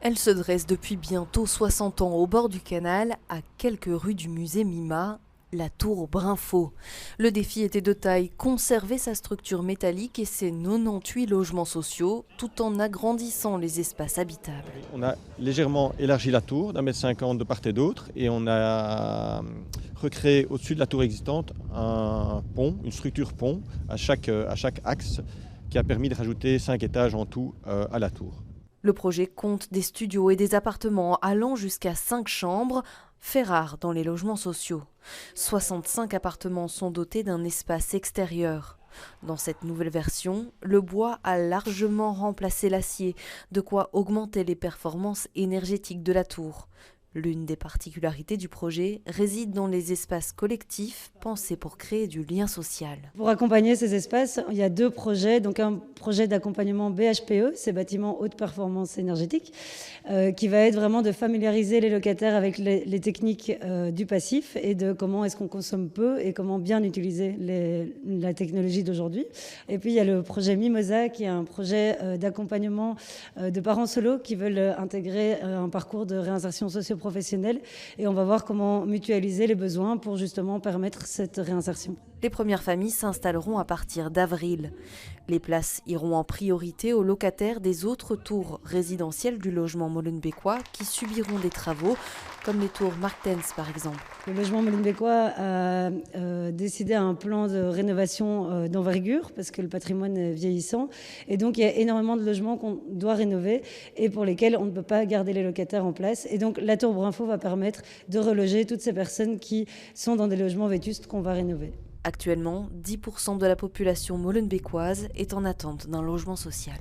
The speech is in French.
Elle se dresse depuis bientôt 60 ans au bord du canal, à quelques rues du musée Mima, la tour Brinfo. Le défi était de taille, conserver sa structure métallique et ses 98 logements sociaux, tout en agrandissant les espaces habitables. On a légèrement élargi la tour d'1,50 m de part et d'autre et on a recréé au-dessus de la tour existante un pont, une structure pont à chaque axe qui a permis de rajouter 5 étages en tout à la tour. Le projet compte des studios et des appartements allant jusqu'à 5 chambres, fait rare dans les logements sociaux. 65 appartements sont dotés d'un espace extérieur. Dans cette nouvelle version, le bois a largement remplacé l'acier, de quoi augmenter les performances énergétiques de la tour. L'une des particularités du projet réside dans les espaces collectifs pensés pour créer du lien social. Pour accompagner ces espaces, il y a 2 projets. Donc un projet d'accompagnement BHPE, ces bâtiments haute performance énergétique, qui va être vraiment de familiariser les locataires avec les techniques du passif et de comment est-ce qu'on consomme peu et comment bien utiliser la technologie d'aujourd'hui. Et puis il y a le projet Mimosa, qui est un projet d'accompagnement de parents solos qui veulent intégrer un parcours de réinsertion socio-professionnelle, et on va voir comment mutualiser les besoins pour justement permettre cette réinsertion. Les premières familles s'installeront à partir d'avril. Les places iront en priorité aux locataires des autres tours résidentielles du logement molenbeekois qui subiront des travaux, comme les tours Martens par exemple. Le logement molenbeekois a décidé un plan de rénovation d'envergure parce que le patrimoine est vieillissant. Et donc il y a énormément de logements qu'on doit rénover et pour lesquels on ne peut pas garder les locataires en place. Et donc la tour Brinfo va permettre de reloger toutes ces personnes qui sont dans des logements vétustes qu'on va rénover. Actuellement, 10% de la population molenbeekoise est en attente d'un logement social.